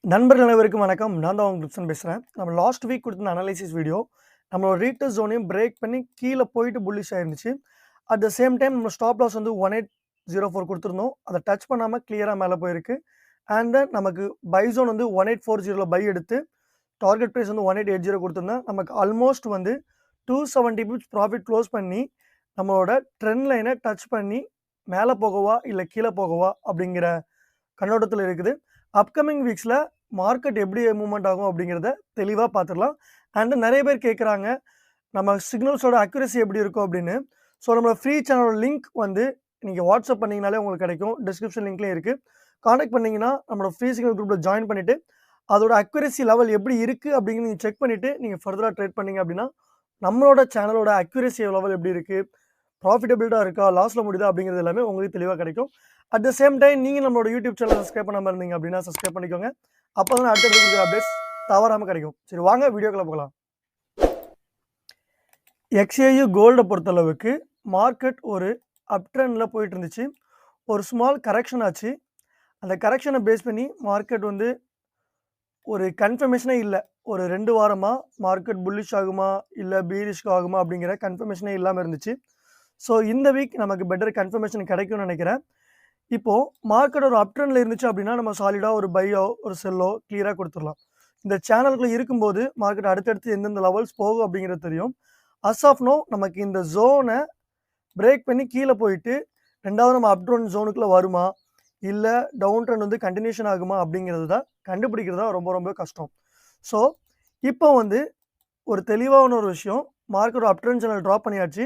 நண்பர்கள் அனைவருக்கும் வணக்கம். நான் தான் உங்க கிரிப்சன் பேசுகிறேன். நம்ம லாஸ்ட் வீக் கொடுத்த அனலைசிஸ் வீடியோ நம்மளோட ரீட்டர்ஸ் ஜோனையும் பிரேக் பண்ணி கீழே போயிட்டு புல்லிஷ் ஆயிருந்துச்சு. அட் த சேம் டைம் நம்ம ஸ்டாப் லாஸ் வந்து 1804 கொடுத்துருந்தோம். அதை டச் பண்ணாமல் கிளியராக மேலே போயிருக்கு. அண்ட் தென் நமக்கு பை ஜோன் வந்து 1840 பை எடுத்து டார்கெட் ப்ரைஸ் வந்து 1880 கொடுத்துருந்தேன். நமக்கு ஆல்மோஸ்ட் வந்து 270 பிப்ஸ் ப்ராஃபிட் க்ளோஸ் பண்ணி நம்மளோட ட்ரெண்ட் லைனை டச் பண்ணி மேலே போகவா இல்லை கீழே போகவா அப்படிங்கிற கண்ணோட்டத்தில் இருக்குது. அப்கமிங் வீக்ஸில் மார்க்கெட் எப்படி மூவ்மெண்ட் ஆகும் அப்படிங்கிறத தெளிவாக பார்த்துடலாம். அண்ட் நிறைய பேர் கேட்குறாங்க நம்ம சிக்னல்ஸோட அக்யூரசி எப்படி இருக்கும் அப்படின்னு. ஸோ நம்மளோட ஃப்ரீ சேனலோட லிங்க் வந்து நீங்கள் வாட்ஸ்அப் பண்ணிங்கனாலே உங்களுக்கு கிடைக்கும். டிஸ்கிரிப்ஷன் லிங்க்லேயும் இருக்குது. காண்டாக்ட் பண்ணிங்கன்னா நம்மளோட ஃப்ரீ சிக்னல் குரூப்பில் ஜாயின் பண்ணிவிட்டு அதோட அக்யூரசி லெவல் எப்படி இருக்குது அப்படிங்கிறது நீங்கள் செக் பண்ணிவிட்டு நீங்கள் ஃபர்தராக ட்ரேட் பண்ணிங்க அப்படின்னா நம்மளோட சேனலோட அக்யூரசி லெவல் எப்படி இருக்குது, ப்ராஃபிட்டபிலிட்டாக இருக்கா, லாஸில் முடியுதா அப்படிங்கிறது எல்லாமே உங்களுக்கு தெளிவாக கிடைக்கும். அட் த சேம் டைம் நீங்கள் நம்மளோட யூடியூப் சேனல் சப்ஸ்கிரைப் பண்ணாமல் இருந்தீங்க அப்படின்னா சப்ஸ்கிரைப் பண்ணிக்கோங்க. அப்போ தான் அடுத்த கொடுக்குற அப்டேட்ஸ் தவறாமல் கிடைக்கும். சரி, வாங்க வீடியோக்குள்ள போகலாம். XAU கோல்டை பொறுத்தளவுக்கு மார்க்கெட் ஒரு அப் ட்ரெண்டில் போயிட்டு இருந்துச்சு. ஒரு ஸ்மால் கரெக்ஷன் ஆச்சு. அந்த கரெக்ஷனை பேஸ் பண்ணி மார்க்கெட் வந்து ஒரு கன்ஃபர்மேஷனே இல்லை. ஒரு 2 வாரமாக மார்க்கெட் புல்லிஷ் ஆகுமா இல்லை பீரிஷ்க்கு ஆகுமா அப்படிங்கிற கன்ஃபர்மேஷனே இல்லாமல் இருந்துச்சு. ஸோ இந்த வீக் நமக்கு பெட்டர் கன்ஃபர்மேஷன் கிடைக்கும்னு நினைக்கிறேன். இப்போது மார்க்கெட் ஒரு அப் ட்ரெண்டில் இருந்துச்சு அப்படின்னா நம்ம சாலிடாக ஒரு பையோ ஒரு செல்லோ கிளியராக கொடுத்துடலாம். இந்த சேனலுக்குள்ளே இருக்கும்போது மார்க்கெட் அடுத்தடுத்து எந்தெந்த லெவல்ஸ் போகும் அப்படிங்கிறது தெரியும். அஸ் ஆஃப் நோ நமக்கு இந்த ஜோனை பிரேக் பண்ணி கீழே போயிட்டு ரெண்டாவது நம்ம அப் ட்ரெண்ட் ஜோனுக்குள்ளே வருமா இல்லை டவுன் ட்ரெண்ட் வந்து கண்டினியூஷன் ஆகுமா அப்படிங்கிறது தான் கண்டுபிடிக்கிறது தான் ரொம்ப ரொம்ப கஷ்டம். ஸோ இப்போ வந்து ஒரு தெளிவான ஒரு விஷயம், மார்க்கெட் அப் ட்ரெண்ட் சேனல் ட்ராப் பண்ணியாச்சு.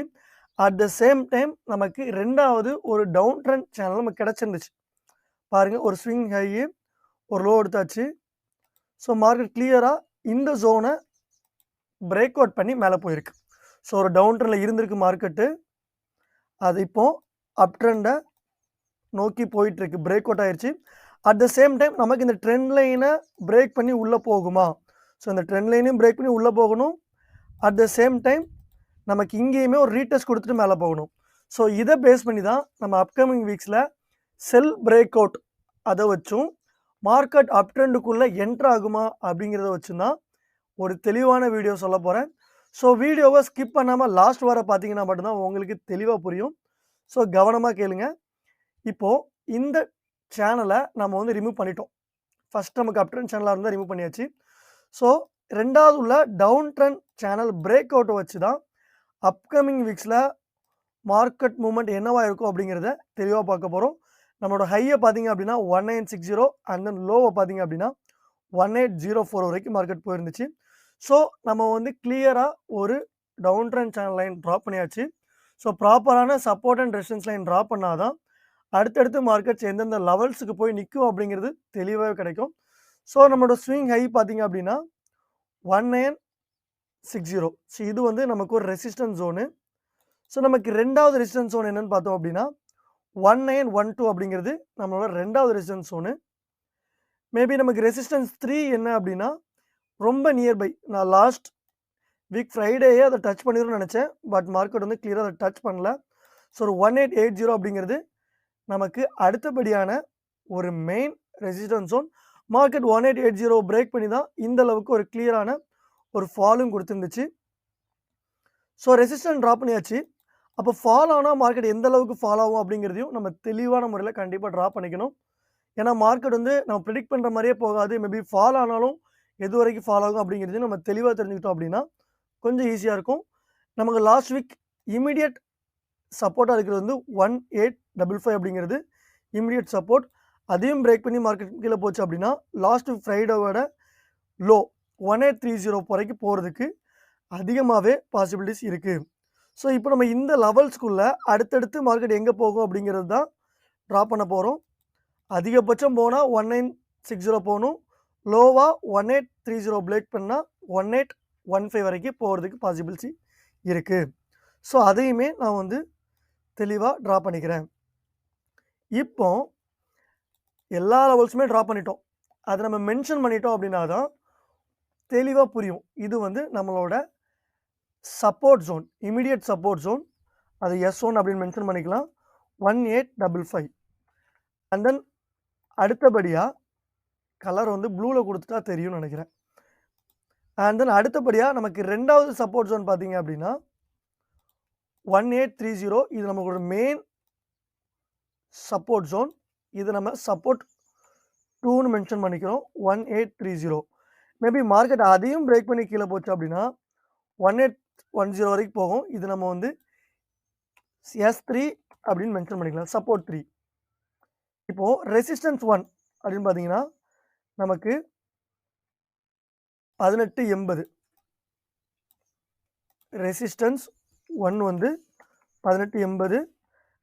அட் த சேம் டைம் நமக்கு ரெண்டாவது ஒரு டவுன் ட்ரெண்ட் சேனல் நமக்கு கிடச்சிருந்துச்சு. பாருங்கள், ஒரு ஸ்விங் ஹை ஒரு லோ எடுத்தாச்சு. ஸோ மார்க்கெட் கிளியராக இந்த ஜோனை பிரேக் அவுட் பண்ணி மேலே போயிருக்கு. ஸோ ஒரு டவுன் ட்ரெண்டில் இருந்திருக்கு மார்க்கெட்டு. அது இப்போது அப் ட்ரெண்டை நோக்கி போயிட்டுருக்கு, பிரேக் அவுட் ஆயிடுச்சு. அட் த சேம் டைம் நமக்கு இந்த ட்ரெண்ட் லைனை பிரேக் பண்ணி உள்ளே போகுமா? ஸோ இந்த ட்ரெண்ட் லைனையும் பிரேக் பண்ணி உள்ளே போகணும். அட் த சேம் டைம் நமக்கு இங்கேயுமே ஒரு ரீடெஸ்ட் கொடுத்துட்டு மேலே போகணும். ஸோ இதை பேஸ் பண்ணி தான் நம்ம அப்கமிங் வீக்ஸில் செல் பிரேக் அவுட் அதை வச்சும் மார்க்கெட் அப் ட்ரெண்டுக்குள்ளே என்ட்ரு ஆகுமா அப்படிங்கிறத வச்சும் தான் ஒரு தெளிவான வீடியோ சொல்ல போகிறேன். ஸோ வீடியோவை ஸ்கிப் பண்ணாமல் லாஸ்ட் வர பார்த்தீங்கன்னா மட்டும்தான் உங்களுக்கு தெளிவாக புரியும். ஸோ கவனமாக கேளுங்க. இப்போது இந்த சேனலை நம்ம வந்து ரிமூவ் பண்ணிட்டோம். ஃபஸ்ட் நமக்கு அப் ட்ரெண்ட் சேனலாக இருந்தால் ரிமூவ் பண்ணியாச்சு. ஸோ ரெண்டாவது உள்ள டவுன் ட்ரெண்ட் சேனல் பிரேக் அவுட்டை வச்சு தான் அப்கமிங் வீக்ஸில் மார்க்கெட் மூவ்மெண்ட் என்னவாக இருக்கும் அப்படிங்கிறத தெளிவாக பார்க்க போகிறோம். நம்மளோட ஹையை பார்த்தீங்க அப்படின்னா 1960 அண்ட் தென் லோவை பார்த்தீங்க அப்படின்னா 1804 வரைக்கும் மார்க்கெட் போயிருந்துச்சு. ஸோ நம்ம வந்து கிளியராக ஒரு down trend channel line drop பண்ணியாச்சு. ஸோ ப்ராப்பரான support and resistance line drop பண்ணால் தான் அடுத்தடுத்து மார்க்கெட்ஸ் எந்தெந்த லெவல்ஸுக்கு போய் நிற்கும் அப்படிங்கிறது தெளிவாக கிடைக்கும். ஸோ நம்மளோட ஸ்விங் ஹை பார்த்தீங்க அப்படின்னா 1960. ஸோ இது வந்து நமக்கு ஒரு ரெசிஸ்டன்ஸ் ஜோனு. ஸோ நமக்கு ரெண்டாவது ரெசிஸ்டன்ஸ் ஜோன் என்னென்னு பார்த்தோம் அப்படின்னா 1912 அப்படிங்கிறது நம்மளோட ரெண்டாவது ரெசிஸ்டன்ஸ் ஜோனு. மேபி நமக்கு ரெசிஸ்டன்ஸ் 3 என்ன அப்படின்னா ரொம்ப நியர்பை. நான் லாஸ்ட் வீக் ஃப்ரைடேயே அதை டச் பண்ணிடும்னு நினச்சேன். பட் மார்க்கெட் வந்து கிளியராக அதை டச் பண்ணல. ஸோ ஒரு 1880 அப்படிங்கிறது நமக்கு அடுத்தபடியான ஒரு main resistance zone. Market 1880 break பண்ணி தான் இந்த அளவுக்கு ஒரு கிளியரான ஒரு ஃபாலும் கொடுத்துருந்துச்சு. ஸோ ரெசிஸ்டன்ஸ் ட்ராப் பண்ணியாச்சு. அப்போ ஃபால் ஆனால் மார்க்கெட் எந்த அளவுக்கு ஃபால் ஆகும் அப்படிங்கிறதையும் நம்ம தெளிவான முறையில் கண்டிப்பாக ட்ராப் பண்ணிக்கணும். ஏன்னா மார்க்கெட் வந்து நம்ம ப்ரிடிக்ட் பண்ணுற மாதிரியே போகாது. மேபி ஃபால் ஆனாலும் எது வரைக்கும் ஃபால் ஆகும் அப்படிங்கிறதையும் நம்ம தெளிவாக தெரிஞ்சுக்கிட்டோம் அப்படின்னா கொஞ்சம் ஈஸியாக இருக்கும். நமக்கு லாஸ்ட் வீக் இமீடியட் சப்போர்ட்டாக இருக்கிறது வந்து 1855 அப்படிங்கிறது இமீடியட் சப்போர்ட். அதையும் பிரேக் பண்ணி மார்க்கெட் கீழே போச்சு அப்படின்னா லாஸ்ட் ஃப்ரைடேவோட லோ 1830 வரைக்கும் போகிறதுக்கு அதிகமாகவே பாசிபிலிட்டிஸ் இருக்குது. ஸோ இப்போ நம்ம இந்த லெவல்ஸ்குள்ளே அடுத்தடுத்து மார்க்கெட் எங்கே போகும் அப்படிங்கிறது தான் ட்ராப் பண்ண போகிறோம். அதிகபட்சம் போனால் 1960 போகணும். லோவாக 1830 பிரேக் பண்ணால் 1815 வரைக்கும் போகிறதுக்கு பாசிபிலிட்டி இருக்குது. ஸோ அதையுமே நான் வந்து தெளிவாக ட்ரா பண்ணிக்கிறேன். இப்போ எல்லா லெவல்ஸுமே ட்ரா பண்ணிட்டோம். அதை நம்ம மென்ஷன் பண்ணிட்டோம் அப்படின்னா தான் தெளிவாக புரியும். இது வந்து நம்மளோட support zone, immediate support zone. அது S1 அப்படின்னு மென்ஷன் பண்ணிக்கலாம், 1855. அண்ட் தென் அடுத்தபடியாக கலர் வந்து ப்ளூவில் கொடுத்துட்டா தெரியும்னு நினைக்கிறேன். அண்ட் தென் அடுத்தபடியாக நமக்கு ரெண்டாவது சப்போர்ட் ஜோன் பார்த்தீங்க அப்படின்னா 1830. இது நமக்கு மெயின் சப்போர்ட் ஜோன். இது நம்ம சப்போர்ட் 2ன்னு மென்ஷன் பண்ணிக்கிறோம். 1830. மேபி மார்க்கெட் அதையும் பிரேக் பண்ணி கீழே போச்சு அப்படின்னா 1810 வரைக்கும் போகும். இது நம்ம வந்து S3 அப்படின்னு மென்ஷன் பண்ணிக்கலாம். சப்போர்ட் 3. இப்போ ரெசிஸ்டன்ஸ் 1 அப்படின்னு பார்த்தீங்கன்னா நமக்கு 1880. ரெசிஸ்டன்ஸ் 1 வந்து 1880.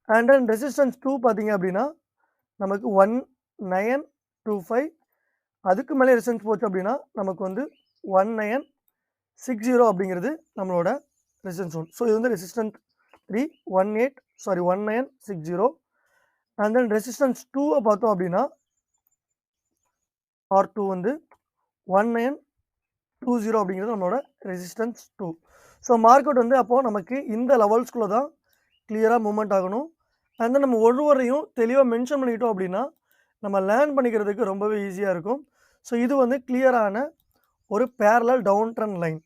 அண்ட் தென் ரெசிஸ்டன்ஸ் 2 பார்த்தீங்க அப்படின்னா நமக்கு 1925. அதுக்கு மேலே ரெசிஸ்டன்ஸ் போச்சு அப்படின்னா நமக்கு வந்து 1960 அப்படிங்கிறது நம்மளோட ரெசிஸ்டன்ஸ் 1. ஸோ இது வந்து ரெசிஸ்டன்ஸ் 3 1960. அண்ட் தென் ரெசிஸ்டன்ஸ் 2 பார்த்தோம் அப்படின்னா R2 வந்து 1920 அப்படிங்கிறது நம்மளோட ரெசிஸ்டன்ஸ் 2. ஸோ மார்க்கெட் வந்து அப்போது நமக்கு இந்த லெவல்ஸ்குள்ளே தான் கிளியராக மூவ்மெண்ட் ஆகணும். அண்ட் தென் நம்ம ஒவ்வொருவரையும் தெளிவாக மென்ஷன் பண்ணிக்கிட்டோம் அப்படின்னா நம்ம லேர்ன் பண்ணிக்கிறதுக்கு ரொம்பவே ஈஸியாக இருக்கும். ஸோ இது வந்து கிளியரான ஒரு பேரலல் டவுன் ட்ரெண்ட் லைன்.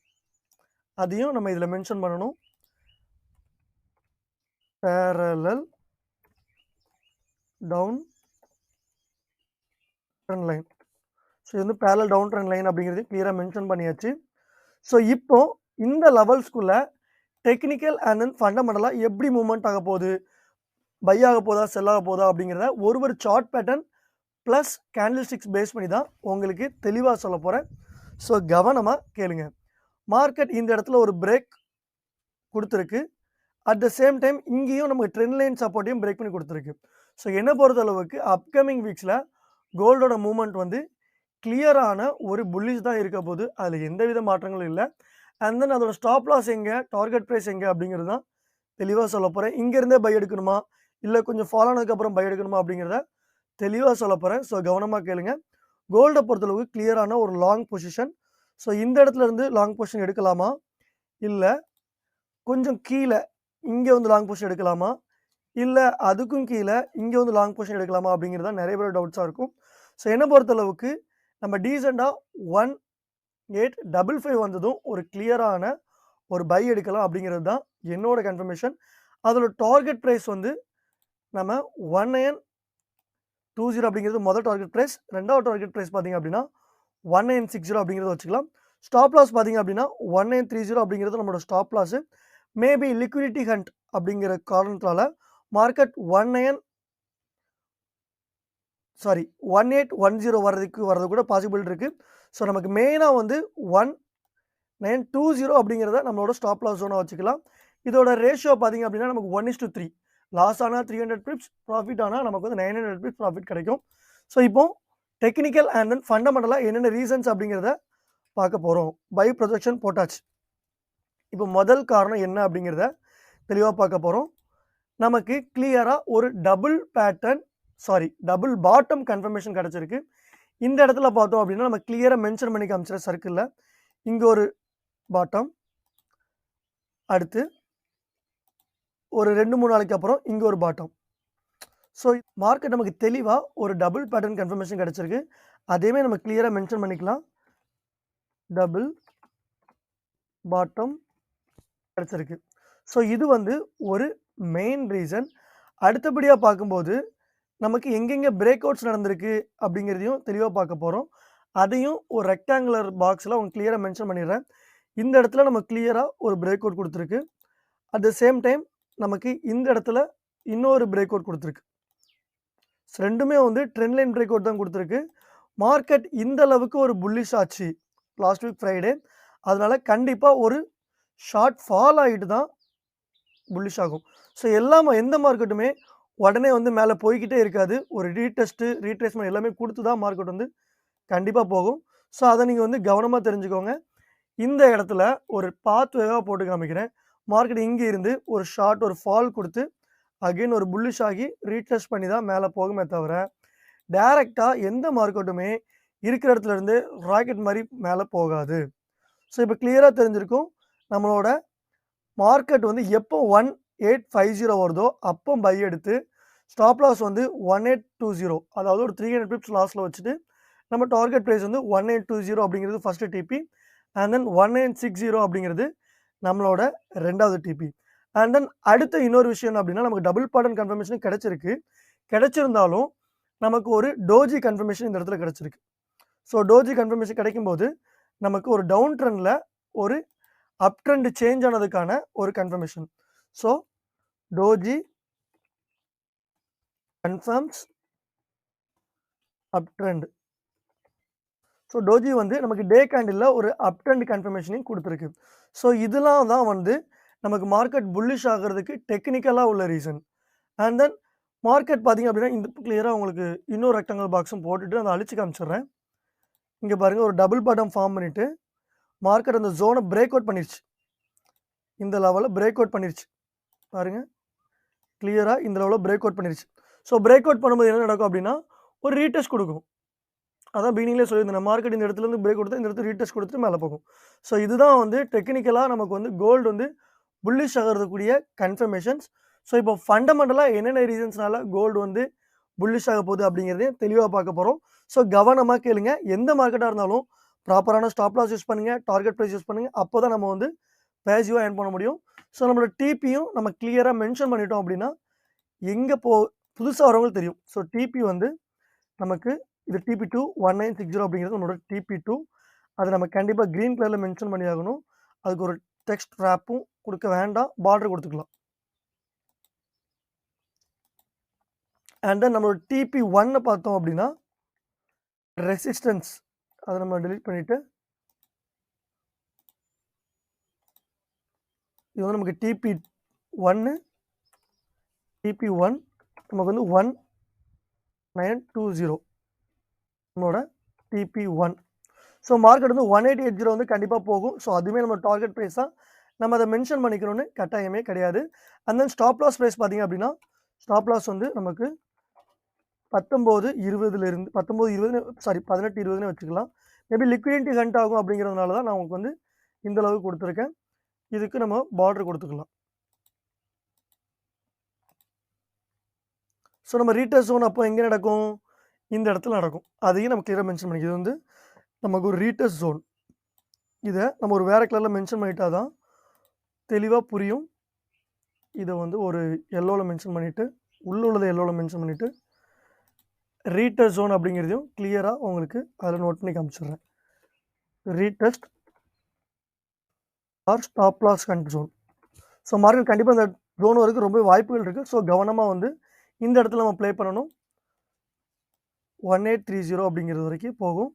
அதையும் நம்ம இதில் மென்ஷன் பண்ணணும். Parallel down trend line. So இது வந்து பேரலல் டவுன் ட்ரெண்ட் லைன் அப்படிங்கிறது கிளியராக மென்ஷன் பண்ணியாச்சு. ஸோ இப்போ இந்த லெவல்ஸ்குள்ளே டெக்னிக்கல் அண்ட் தென் ஃபண்டமெண்டலாக எப்படி மூவ்மெண்ட் ஆக போகுது, பை ஆக போதா செல் ஆக போதா அப்படிங்கிறத ஒரு chart pattern plus candlesticks base பண்ணி தான் உங்களுக்கு தெளிவாக சொல்ல போகிறேன். ஸோ கவனமாக கேளுங்க. மார்க்கெட் இந்த இடத்துல ஒரு பிரேக் கொடுத்துருக்கு. அட் த சேம் டைம் இங்கேயும் நமக்கு ட்ரெண்ட் லைன் சப்போர்ட்டையும் பிரேக் பண்ணி கொடுத்துருக்கு. ஸோ என்ன பொறுத்த அளவுக்கு அப்கமிங் வீக்ஸில் கோல்டோட மூவ்மெண்ட் வந்து கிளியரான ஒரு புல்லிஷ் தான் இருக்க போது. அதில் எந்தவித மாற்றங்களும் இல்லை. அண்ட் தென் அதோட ஸ்டாப் லாஸ் எங்கே, டார்கெட் ப்ரைஸ் எங்கே அப்படிங்கிறது தான் தெளிவாக சொல்ல போகிறேன். இங்கேருந்தே பை எடுக்கணுமா இல்லை கொஞ்சம் ஃபாலோ ஆனதுக்கப்புறம் பை எடுக்கணுமா அப்படிங்கிறத தெளிவாக சொல்ல போகிறேன். ஸோ கவனமாக கேளுங்க. கோல்டை பொறுத்தளவுக்கு கிளியரான ஒரு லாங் பொசிஷன். ஸோ இந்த இடத்துல இருந்து லாங் பொசிஷன் எடுக்கலாமா, இல்லை கொஞ்சம் கீழே இங்கே வந்து லாங் பொசிஷன் எடுக்கலாமா, இல்லை அதுக்கும் கீழே இங்கே வந்து லாங் பொசிஷன் எடுக்கலாமா அப்படிங்கிறது தான் நிறைய பேர் டவுட்ஸாக இருக்கும். ஸோ என்னை பொறுத்தளவுக்கு நம்ம டீசெண்டாக 1855 வந்ததும் ஒரு கிளியரான ஒரு பை எடுக்கலாம் அப்படிங்கிறது தான் என்னோட கன்ஃபர்மேஷன். அதோட டார்கெட் ப்ரைஸ் வந்து நம்ம 1920 அப்படிங்கிறது முதல் டார்கெட் ப்ரைஸ். ரெண்டாவது டார்கெட் ப்ரைஸ் பார்த்தீங்க அப்படின்னா 1960 அப்படிங்கிறத வச்சுக்கலாம். ஸ்டாப் லாஸ் பார்த்தீங்க அப்படின்னா 1930 அப்படிங்கிறது நம்மளோட stop loss. Maybe liquidity hunt அப்படிங்கிற காரணத்தால் மார்க்கெட் 1810 வர்றது கூட பாசிபிள் இருக்குது. ஸோ நமக்கு மெயினாக வந்து 1920 அப்படிங்கிறத நம்மளோட ஸ்டாப் லாஸ் ஜோனாக வச்சுக்கலாம். இதோட ரேஷியோ பார்த்தீங்க அப்படின்னா நமக்கு 1:3. லாஸ் ஆனால் 300 பிப்ஸ், ப்ராஃபிட் ஆனால் நமக்கு வந்து 900 பிப்ஸ் ப்ராஃபிட் கிடைக்கும். ஸோ இப்போ டெக்னிக்கல் அண்ட் தென் ஃபண்டமெண்டலாக என்னென்ன ரீசன்ஸ் அப்படிங்கிறத பார்க்க போகிறோம். பை ப்ரொஜெக்ஷன் போட்டாச்சு. இப்போ முதல் காரணம் என்ன அப்படிங்கிறத தெளிவாக பார்க்க போகிறோம். நமக்கு கிளியராக ஒரு டபுள் பாட்டம் கன்ஃபர்மேஷன் கிடச்சிருக்கு. இந்த இடத்துல பார்த்தோம் அப்படின்னா நம்ம கிளியராக மென்ஷன் பண்ணி காமிச்சிட சர்க்கிளில் இங்கே ஒரு பாட்டம், அடுத்து ஒரு 2-3 நாளைக்கு அப்புறம் இங்கே ஒரு பாட்டம். ஸோ மார்க்கெட் நமக்கு தெளிவாக ஒரு டபுள் பேட்டர்ன் கன்ஃபர்மேஷன் கிடச்சிருக்கு. அதேமே நம்ம கிளியராக மென்ஷன் பண்ணிக்கலாம். டபுள் பாட்டம் கிடச்சிருக்கு. ஸோ இது வந்து ஒரு மெயின் ரீசன். அடுத்தபடியாக பார்க்கும்போது நமக்கு எங்கெங்கே பிரேக் அவுட்ஸ் நடந்திருக்கு அப்படிங்கிறதையும் தெளிவாக பார்க்க போகிறோம். அதையும் ஒரு ரெக்டாங்குலர் பாக்ஸில் அவங்க கிளியராக மென்ஷன் பண்ணிடுறேன். இந்த இடத்துல நம்ம கிளியராக ஒரு பிரேக் அவுட் கொடுத்துருக்கு. அட் த சேம் டைம் நமக்கு இந்த இடத்துல இன்னொரு பிரேக் அவுட் கொடுத்துருக்கு. ரெண்டுமே வந்து ட்ரெண்ட் லைன் பிரேக் அவுட் தான் கொடுத்துருக்கு. மார்க்கெட் இந்த அளவுக்கு ஒரு புல்லிஷ் ஆச்சு லாஸ்ட் வீக் ஃப்ரைடே. அதனால கண்டிப்பாக ஒரு ஷார்ட் ஃபால் ஆகிட்டு தான் புல்லிஷ் ஆகும். ஸோ எந்த மார்க்கெட்டுமே உடனே வந்து மேலே போய்கிட்டே இருக்காது. ஒரு ரீட்ரேஸ்மெண்ட் எல்லாமே கொடுத்து தான் மார்க்கெட் வந்து கண்டிப்பாக போகும். ஸோ அதை நீங்கள் வந்து கவனமாக தெரிஞ்சுக்கோங்க. இந்த இடத்துல ஒரு பாத் வேவாக போட்டு காமிக்கிறேன். மார்க்கெட் இங்கே இருந்து ஒரு ஷார்ட் ஒரு ஃபால் கொடுத்து அகெயின் ஒரு புல்லிஷ் ஆகி ரீடெஸ்ட் பண்ணி தான் மேலே போகுமே தவிர டைரெக்டாக எந்த மார்க்கெட்டுமே இருக்கிற இடத்துல இருந்து ராக்கெட் மாதிரி மேலே போகாது. ஸோ இப்போ கிளியராக தெரிஞ்சிருக்கும். நம்மளோட மார்க்கெட் வந்து எப்போ 1850 வருதோ அப்போ பை எடுத்து ஸ்டாப் லாஸ் வந்து 1820, அதாவது ஒரு 300 பிப்ஸ் லாஸில் வச்சுட்டு நம்ம டார்கெட் ப்ரைஸ் வந்து 1820 அப்படிங்கிறது ஃபஸ்ட்டு டிபி, அண்ட் தென் 1960 அப்படிங்கிறது நம்மளோட ரெண்டாவது டிபி. அண்ட் தென் அடுத்த இன்னொரு விஷயம் என்ன அப்படின்னா, நமக்கு டபுள் பாட்டன் கன்ஃபர்மேஷன் கிடைச்சிருக்கு. கிடைச்சிருந்தாலும் நமக்கு ஒரு டோஜி கன்ஃபர்மேஷன் இந்த இடத்துல கிடைச்சிருக்கு. ஸோ டோஜி கன்ஃபர்மேஷன் கிடைக்கும்போது நமக்கு ஒரு டவுன் ட்ரெண்டில் ஒரு அப் ட்ரெண்ட் சேஞ்ச் ஆனதுக்கான ஒரு கன்ஃபர்மேஷன். ஸோ டோஜி கன்ஃபர்ம்ஸ் அப் ட்ரெண்ட். ஸோ டோஜி வந்து நமக்கு டே கேண்டிலில் ஒரு அப் ட்ரெண்ட் கன்ஃபர்மேஷனையும் கொடுத்துருக்கு. ஸோ இதெல்லாம் தான் வந்து நமக்கு மார்க்கெட் புல்லிஷ் ஆகிறதுக்கு டெக்னிக்கலாக உள்ள ரீசன். அண்ட் தென் மார்க்கெட் பார்த்தீங்க அப்படின்னா இந்த கிளியராக உங்களுக்கு இன்னொரு ரெக்டாங்கல் பாக்ஸும் போட்டுட்டு அதை அழிச்சு காமிச்சிடுறேன். இங்கே பாருங்கள், ஒரு டபுள் பாட்டம் ஃபார்ம் பண்ணிவிட்டு மார்க்கெட் அந்த ஜோனை பிரேக் அவுட் பண்ணிருச்சு. இந்த லெவலில் பிரேக் அவுட் பண்ணிருச்சு பாருங்கள், கிளியராக இந்த லெவலில் பிரேக் அவுட் பண்ணிருச்சு. ஸோ பிரேக் அவுட் பண்ணும்போது என்ன நடக்கும் அப்படின்னா ஒரு ரீடெஸ்ட் கொடுக்கும். அதான் பிகினிங்லேயே சொல்லியிருந்தேன், மார்க்கெட் இந்த இடத்துலேருந்து பிரேக் கொடுத்து இந்த இடத்துல ரீடெஸ்ட் கொடுத்துட்டு மேலே போகும். ஸோ இதுதான் வந்து டெக்னிக்கலாக நமக்கு வந்து கோல்டு வந்து புல்லிஷ் ஆகிறதுக்கூடிய கன்ஃபர்மேஷன்ஸ். ஸோ இப்போ ஃபண்டமெண்டலாக என்னென்ன ரீசன்ஸ்னால கோல்டு வந்து புல்லிஷ் ஆக போகுது அப்படிங்கிறதையும் தெளிவாக பார்க்க போகிறோம். ஸோ கவனமாக கேளுங்க. எந்த மார்க்கெட்டாக இருந்தாலும் ப்ராப்பரான ஸ்டாப் லாஸ் யூஸ் பண்ணுங்கள், டார்கெட் ப்ரைஸ் யூஸ் பண்ணுங்கள். அப்போ தான் நம்ம வந்து பேசிவாக ஏர்ன் பண்ண முடியும். ஸோ நம்மளோட டிபியும் நம்ம கிளியராக மென்ஷன் பண்ணிட்டோம் அப்படின்னா எங்கே புதுசாக வரவங்களுக்கு தெரியும். ஸோ டிபி வந்து நமக்கு இது TP2 1960 அப்படிங்கிறது நம்மளோட TP2. அதை நம்ம கண்டிப்பாக க்ரீன் கலரில் மென்ஷன் பண்ணி ஆகணும். அதுக்கு ஒரு டெக்ஸ்ட் ரேப்பும் கொடுக்க வேண்டாம், பார்டர் கொடுத்துக்கலாம். அண்ட் தென் நம்மளோட TP1 பார்த்தோம் அப்படின்னா ரெசிஸ்டன்ஸ், அதை நம்ம டெலீட் பண்ணிவிட்டு இது வந்து நமக்கு TP1 நமக்கு வந்து 1920 நம்மளோட TP1. ஸோ மார்க்கெட் வந்து 1880 வந்து கண்டிப்பாக போகும். ஸோ அதுவுமே நம்ம டார்கெட் ப்ரைஸ் தான், நம்ம அதை மென்ஷன் பண்ணிக்கணும்னு கட்டாயமே கிடையாது. And then stop loss price பார்த்தீங்க அப்படின்னா ஸ்டாப் லாஸ் வந்து நமக்கு 1920 18-20 வச்சுக்கலாம். மேபி லிக்விடிட்டி ஹண்ட் ஆகும் அப்படிங்கிறதுனால தான் நான் உங்களுக்கு வந்து இந்த அளவுக்கு கொடுத்துருக்கேன். இதுக்கு நம்ம பார்டர் கொடுத்துக்கலாம். ஸோ நம்ம ரீடெஸ்ட் ஜோன் அப்போ எங்கே நடக்கும்? இந்த இடத்துல நடக்கும். அதையும் நம்ம கிளியராக மென்ஷன் பண்ணிக்க. இது வந்து நமக்கு ஒரு ரீடெஸ்ட் ஜோன். இதை நம்ம ஒரு வேறு கலரில் மென்ஷன் பண்ணிட்டா தான் தெளிவாக புரியும். இதை வந்து ஒரு எல்லோவில் மென்ஷன் பண்ணிவிட்டு உள்ளதை எல்லோவில் மென்ஷன் பண்ணிவிட்டு ரீடெஸ்ட் ஜோன் அப்படிங்கிறதையும் கிளியராக உங்களுக்கு அதில் நோட் பண்ணி காமிச்சிடுறேன். ரீடெஸ்ட் ஆர் ஸ்டாப் லாஸ் கண்ட் ஜோன். ஸோ மார்க்கெட் கண்டிப்பாக இந்த ஜோன் வரைக்கும் ரொம்ப வாய்ப்புகள் இருக்குது. ஸோ கவனமாக வந்து இந்த இடத்துல நம்ம ப்ளே பண்ணணும். 1830 அப்படிங்கிறது வரைக்கும் போகும்.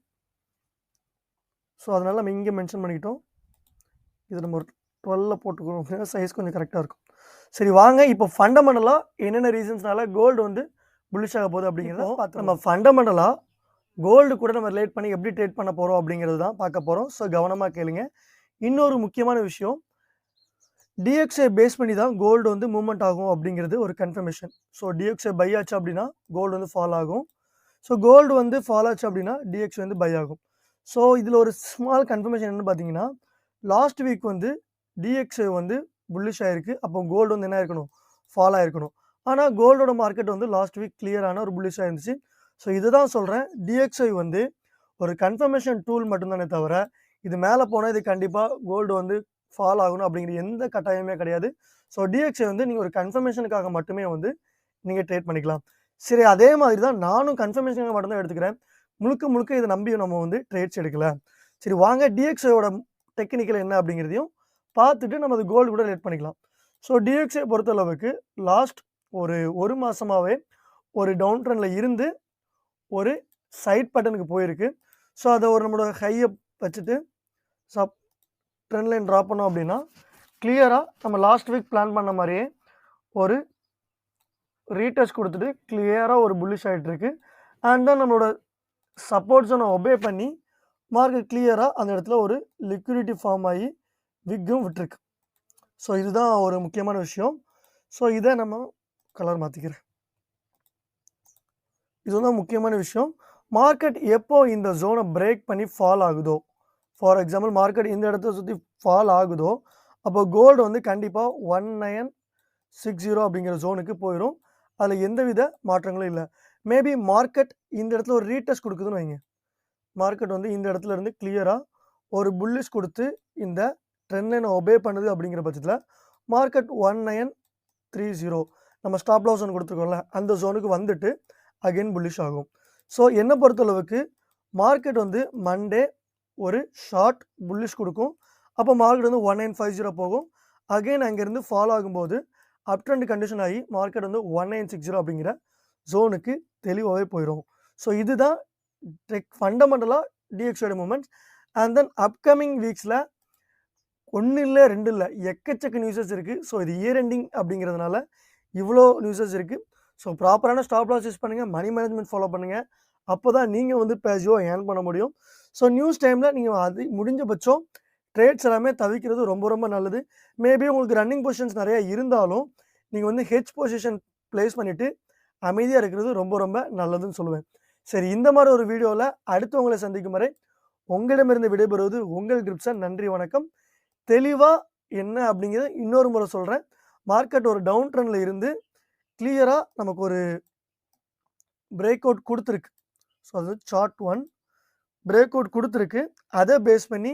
ஸோ அதனால் நம்ம இங்கே மென்ஷன் பண்ணிக்கிட்டோம். இது நம்ம ஒரு 12 போட்டுக்கணும் அப்படின்னா சைஸ் கொஞ்சம் கரெக்டாக இருக்கும். சரி வாங்க, இப்போ ஃபண்டமெண்டலாக என்னென்ன ரீசன்ஸ்னால கோல்டு வந்து புல்லிஷ் ஆக போகுது அப்படிங்கிறத பார்த்து நம்ம ஃபண்டமெண்டலாக கோல்டு கூட நம்ம ரிலேட் பண்ணி எப்படி ட்ரேட் பண்ண போகிறோம் அப்படிங்கிறது தான் பார்க்க போகிறோம். ஸோ கவனமாக கேளுங்க. இன்னொரு முக்கியமான விஷயம், DXY பேஸ் பண்ணி தான் கோல்டு வந்து மூவ்மெண்ட் ஆகும் அப்படிங்கிறது ஒரு கன்ஃபர்மேஷன். ஸோ DXY பை ஆச்சு அப்படின்னா கோல்டு வந்து ஃபால் ஆகும். ஸோ கோல்டு வந்து ஃபால் ஆச்சு அப்படின்னா DXY வந்து பை ஆகும். ஸோ இதில் ஒரு ஸ்மால் கன்ஃபர்மேஷன் என்னென்னு பார்த்தீங்கன்னா, லாஸ்ட் வீக் வந்து DXY வந்து புல்லிஷ் ஆகிருக்கு. அப்போ கோல்டு வந்து என்ன இருக்கணும்? ஃபால் ஆகிருக்கணும். ஆனால் கோல்டோட மார்க்கெட் வந்து லாஸ்ட் வீக் கிளியரான ஒரு புல்லிஷாக இருந்துச்சு. ஸோ இதுதான் சொல்கிறேன், DXY வந்து ஒரு கன்ஃபர்மேஷன் டூல் மட்டும்தானே தவிர இது மேலே போனால் இது கண்டிப்பாக கோல்டு வந்து ஃபால் ஆகணும் அப்படிங்கிற எந்த கட்டாயமே கிடையாது. ஸோ DXY வந்து நீங்கள் ஒரு கன்ஃபர்மேஷனுக்காக மட்டுமே வந்து நீங்கள் ட்ரேட் பண்ணிக்கலாம். சரி, அதே மாதிரி தான் நானும் கன்ஃபர்மேஷனுக்காக மட்டும்தான் எடுத்துக்கிறேன். முழுக்க இதை நம்பி நம்ம வந்து ட்ரேட்ஸ் எடுக்கல. சரி வாங்க, DXYயோட டெக்னிக்கல் என்ன அப்படிங்கிறதையும் பார்த்துட்டு நம்ம அது கோல்டு கூட ரிலேட் பண்ணிக்கலாம். ஸோ DXY பொறுத்தளவுக்கு லாஸ்ட் ஒரு மாதமாகவே ஒரு டவுன் ட்ரெண்டில் இருந்து ஒரு சைட் பட்டனுக்கு போயிருக்கு. ஸோ அதை ஒரு நம்மளோட ஹையை வச்சுட்டு ட்ரெண்ட் லைன் ட்ராப் பண்ணோம் அப்படின்னா கிளியராக நம்ம லாஸ்ட் வீக் பிளான் பண்ண மாதிரியே ஒரு ரீடெஸ்ட் கொடுத்துட்டு கிளியராக ஒரு புல்லிஷ் ஆகிட்டுருக்கு. அண்ட் தென் நம்மளோட சப்போர்ட் ஜோனை ஒபே பண்ணி மார்க்கெட் கிளியராக அந்த இடத்துல ஒரு லிக்விடிட்டி ஃபார்ம் ஆகி விக்கும் விட்டுருக்கு. ஸோ இதுதான் ஒரு முக்கியமான விஷயம். ஸோ இதை நம்ம கலர் மாற்றிக்கிறேன். இதுதான் முக்கியமான விஷயம். மார்க்கெட் எப்போ இந்த ஜோனை பிரேக் பண்ணி ஃபால் ஆகுதோ, ஃபார் எக்ஸாம்பிள் மார்க்கெட் இந்த இடத்த சுற்றி ஃபால் ஆகுதோ, அப்போ கோல்டு வந்து கண்டிப்பாக 1960 அப்படிங்கிற ஜோனுக்கு போயிடும். அதில் எந்தவித மாற்றங்களும் இல்லை. மேபி மார்க்கெட் இந்த இடத்துல ஒரு ரீடெஸ்ட் கொடுக்குதுன்னு வைங்க. மார்க்கெட் வந்து இந்த இடத்துல இருந்து கிளியராக ஒரு புல்லிஷ் கொடுத்து இந்த ட்ரெண்ட் லைனை ஒபே பண்ணுது அப்படிங்கிற பட்சத்தில் மார்க்கெட் 1930 நம்ம ஸ்டாப் லாஸ் ஒன்று கொடுத்துருக்கோம்ல அந்த ஜோனுக்கு வந்துட்டு அகைன் புல்லிஷ் ஆகும். ஸோ என்னை பொறுத்தளவுக்கு மார்க்கெட் வந்து மண்டே ஒரு ஷார்ட் புல்லிஷ் கொடுக்கும். அப்போ மார்க்கெட் வந்து 1950 போகும். அகைன் அங்கேருந்து ஃபாலோ ஆகும்போது அப் ட்ரெண்ட் கண்டிஷன் ஆகி மார்க்கெட் வந்து 1960 அப்படிங்கிற ஜோனுக்கு தெளிவாகவே போயிடும். ஸோ இதுதான் ஃபண்டமெண்டலாக டிஎக்ஸோட மூமெண்ட்ஸ். அண்ட் தென் அப்கமிங் வீக்ஸில் 1 இல்லை 2 இல்லை எக்கச்சக்க நியூஸஸ் இருக்குது. ஸோ இது இயர் எண்டிங் அப்படிங்கிறதுனால இவ்வளோ நியூஸஸ் இருக்குது. ஸோ ப்ராப்பரான ஸ்டாப் லாஸ் யூஸ் பண்ணுங்கள், மணி மேனேஜ்மெண்ட் ஃபாலோ பண்ணுங்கள். அப்போ தான் நீங்கள் வந்து பேஜுவாக ஏர்ன் பண்ண முடியும். ஸோ நியூஸ் டைமில் நீங்கள் அது முடிஞ்சபட்சம் ட்ரேட்ஸ் எல்லாமே தவிர்க்கிறது ரொம்ப ரொம்ப நல்லது. மேபி உங்களுக்கு ரன்னிங் பொசிஷன்ஸ் நிறையா இருந்தாலும் நீங்கள் வந்து ஹெச் பொசிஷன் ப்ளேஸ் பண்ணிவிட்டு அமைதியாக இருக்கிறது ரொம்ப ரொம்ப நல்லதுன்னு சொல்லுவேன். சரி, இந்த மாதிரி ஒரு வீடியோவில் அடுத்து உங்களை சந்திக்கும் வரை உங்களிடமிருந்து விடைபெறுவது உங்கள் கிரிப்சன். நன்றி, வணக்கம். தெளிவாக என்ன அப்படிங்கிறத இன்னொரு முறை சொல்கிறேன். மார்க்கெட் ஒரு டவுன் ட்ரெண்டில் இருந்து கிளியராக நமக்கு ஒரு பிரேக் அவுட் கொடுத்துருக்கு. ஸோ அது சார்ட் 1 பிரேக் அவுட் கொடுத்துருக்கு. அதை பேஸ் பண்ணி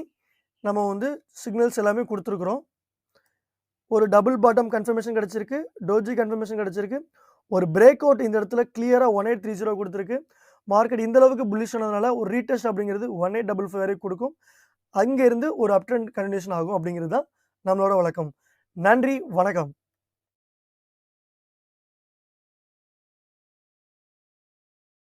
நம்ம வந்து சிக்னல்ஸ் எல்லாமே கொடுத்துருக்குறோம். ஒரு டபுள் பாட்டம் கன்ஃபர்மேஷன் கிடச்சிருக்கு, டோஜி கன்ஃபர்மேஷன் கிடச்சிருக்கு. ஒரு பிரேக் அவுட் இந்த இடத்துல கிளியராக 1830 கொடுத்துருக்கு. மார்க்கெட் இந்த அளவுக்கு புல்லிஷ் ஆனதுனால ஒரு ரீடெஸ்ட் அப்படிங்கிறது 1855 வரை கொடுக்கும். அங்கேருந்து ஒரு அப் ட்ரெண்ட் கண்டினியூஷன் ஆகும் அப்படிங்கிறது தான் நம்மளோட வழக்கம். நன்றி, வணக்கம்.